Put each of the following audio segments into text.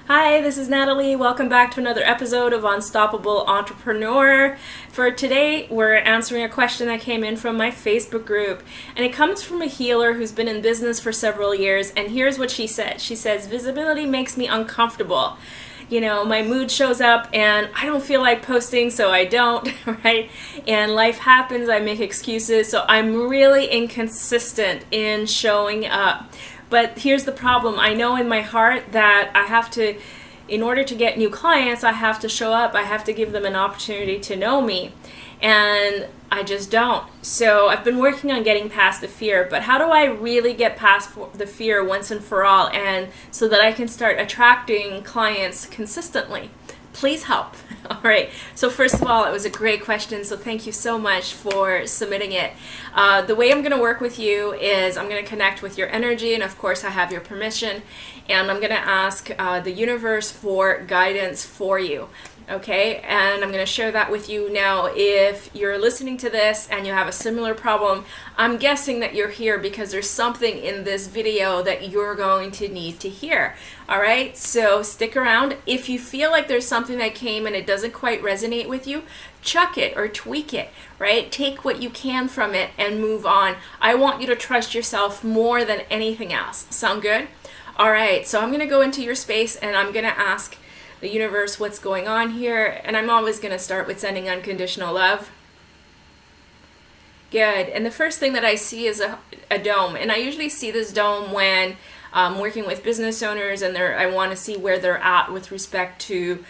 Hi, this is Natalie. Welcome back to another episode of Unstoppable Entrepreneur. For today, we're answering a question that came in from my Facebook group, and it comes from a healer who's been in business for several years, and here's what she said. She says, visibility makes me uncomfortable. You know, my mood shows up and I don't feel like posting, so I don't, right? And life happens, I make excuses, so I'm really inconsistent in showing up. But here's the problem. I know in my heart that I have to, in order to get new clients, I have to show up. I have to give them an opportunity to know me. And I just don't. So I've been working on getting past the fear. But how do I really get past the fear once and for all, and so that I can start attracting clients consistently? Please help. All right. So first of all, it was a great question. So thank you so much for submitting it. The way I'm going to work with you is I'm going to connect with your energy. And of course, I have your permission. And I'm going to ask the universe for guidance for you. Okay, and I'm going to share that with you now. If you're listening to this and you have a similar problem, I'm guessing that you're here because there's something in this video that you're going to need to hear. All right, so stick around. If you feel like there's something that came and it doesn't quite resonate with you, chuck it or tweak it, right? Take what you can from it and move on. I want you to trust yourself more than anything else. Sound good? All right, so I'm going to go into your space and I'm going to ask the universe what's going on here, and I'm always going to start with sending unconditional love. Good. And the first thing that I see is a dome, and I usually see this dome when I'm working with business owners, and I want to see where they're at with respect to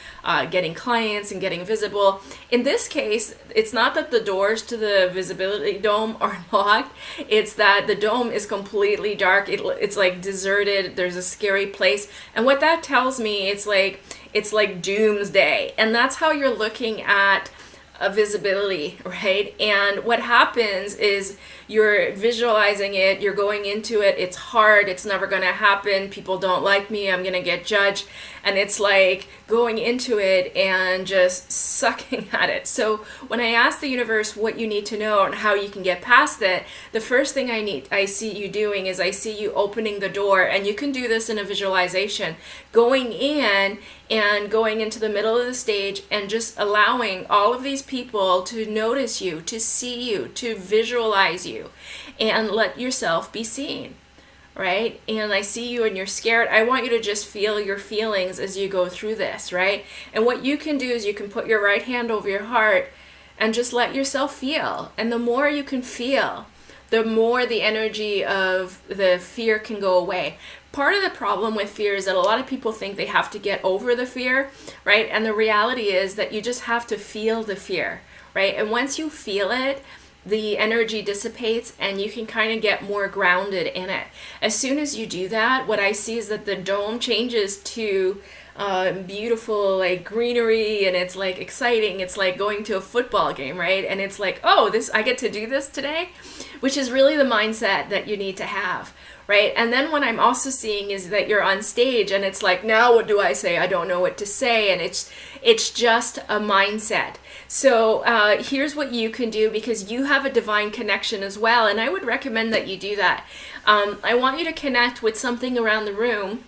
getting clients and getting visible. In this case, it's not that the doors to the visibility dome are locked, it's that the dome is completely dark. It's like deserted. There's a scary place, and what that tells me, it's like doomsday, and that's how you're looking at a visibility, right? And what happens is you're visualizing it, you're going into it, it's hard, it's never going to happen, people don't like me, I'm going to get judged, and it's like going into it and just sucking at it. So when I ask the universe what you need to know and how you can get past it, the first thing I see you doing is I see you opening the door, and you can do this in a visualization, going in and going into the middle of the stage and just allowing all of these people to notice you, to see you, to visualize you, and let yourself be seen, right? And I see you and you're scared. I want you to just feel your feelings as you go through this, right? And what you can do is you can put your right hand over your heart and just let yourself feel. And the more you can feel, the more the energy of the fear can go away. Part of the problem with fear is that a lot of people think they have to get over the fear, right? And the reality is that you just have to feel the fear, right? And once you feel it, the energy dissipates and you can kind of get more grounded in it. As soon as you do that, what I see is that the dome changes to beautiful like greenery, and it's like exciting. It's like going to a football game, right? And it's like, oh, I get to do this today, which is really the mindset that you need to have, right? And then what I'm also seeing is that you're on stage and it's like, now what do I say? I don't know what to say. And it's just a mindset. So here's what you can do, because you have a divine connection as well. And I would recommend that you do that. I want you to connect with something around the room,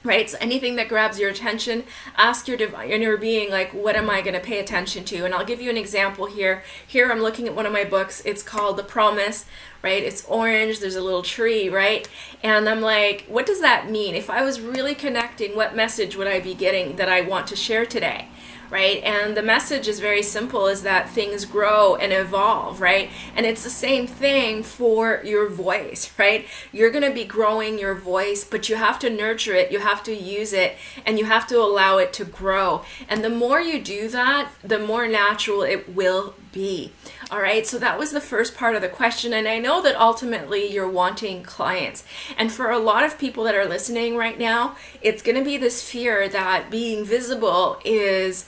right? So anything that grabs your attention, ask your divine inner being, like, what am I going to pay attention to? And I'll give you an example here. Here I'm looking at one of my books. It's called The Promise, right? It's orange. There's a little tree, right? And I'm like, what does that mean? If I was really connecting, what message would I be getting that I want to share today? Right? And the message is very simple, is that things grow and evolve, right? And it's the same thing for your voice, right? You're going to be growing your voice, but you have to nurture it, you have to use it, and you have to allow it to grow. And the more you do that, the more natural it will be. All right, so that was the first part of the question, and I know that ultimately you're wanting clients. And for a lot of people that are listening right now, it's going to be this fear that being visible is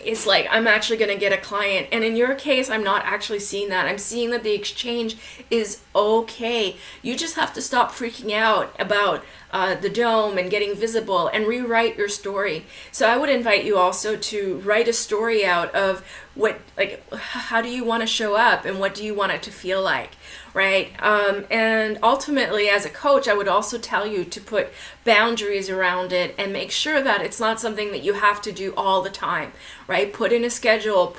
it's like, I'm actually going to get a client. And in your case, I'm not actually seeing that. I'm seeing that the exchange is okay. You just have to stop freaking out about the dome and getting visible and rewrite your story. So I would invite you also to write a story out of how do you want to show up and what do you want it to feel like, right? And ultimately, as a coach, I would also tell you to put boundaries around it and make sure that it's not something that you have to do all the time, right? Put in a schedule,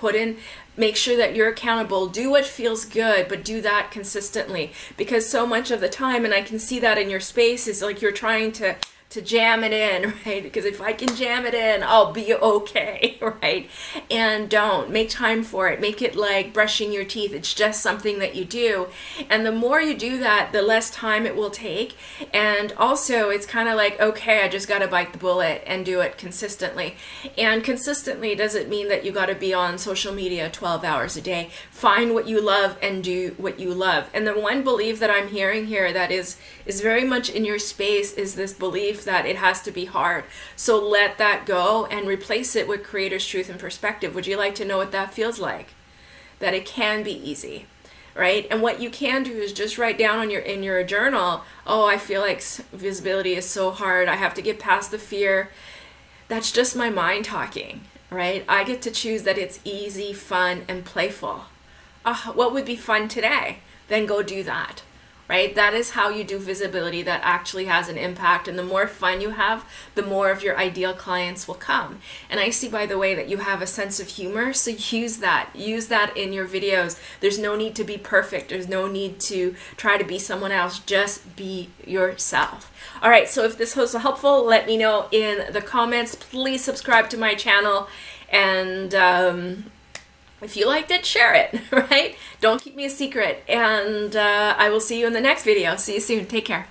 make sure that you're accountable, do what feels good, but do that consistently, because so much of the time, and I can see that in your space, is like you're trying to jam it in, right? Because if I can jam it in, I'll be okay, right? And don't. Make time for it. Make it like brushing your teeth. It's just something that you do. And the more you do that, the less time it will take. And also, it's kind of like, okay, I just got to bite the bullet and do it consistently. And consistently doesn't mean that you got to be on social media 12 hours a day. Find what you love and do what you love. And the one belief that I'm hearing here that is very much in your space is this belief that it has to be hard. So let that go and replace it with creator's truth and perspective. Would you like to know what that feels like? That it can be easy, right? And what you can do is just write down in your journal, oh, I feel like visibility is so hard. I have to get past the fear. That's just my mind talking, right? I get to choose that it's easy, fun, and playful. What would be fun today? Then go do that. Right? That is how you do visibility that actually has an impact. And the more fun you have, the more of your ideal clients will come. And I see, by the way, that you have a sense of humor. So use that. Use that in your videos. There's no need to be perfect. There's no need to try to be someone else. Just be yourself. All right. So if this was helpful, let me know in the comments. Please subscribe to my channel. And if you liked it, share it, right? Don't keep me a secret. And I will see you in the next video. See you soon. Take care.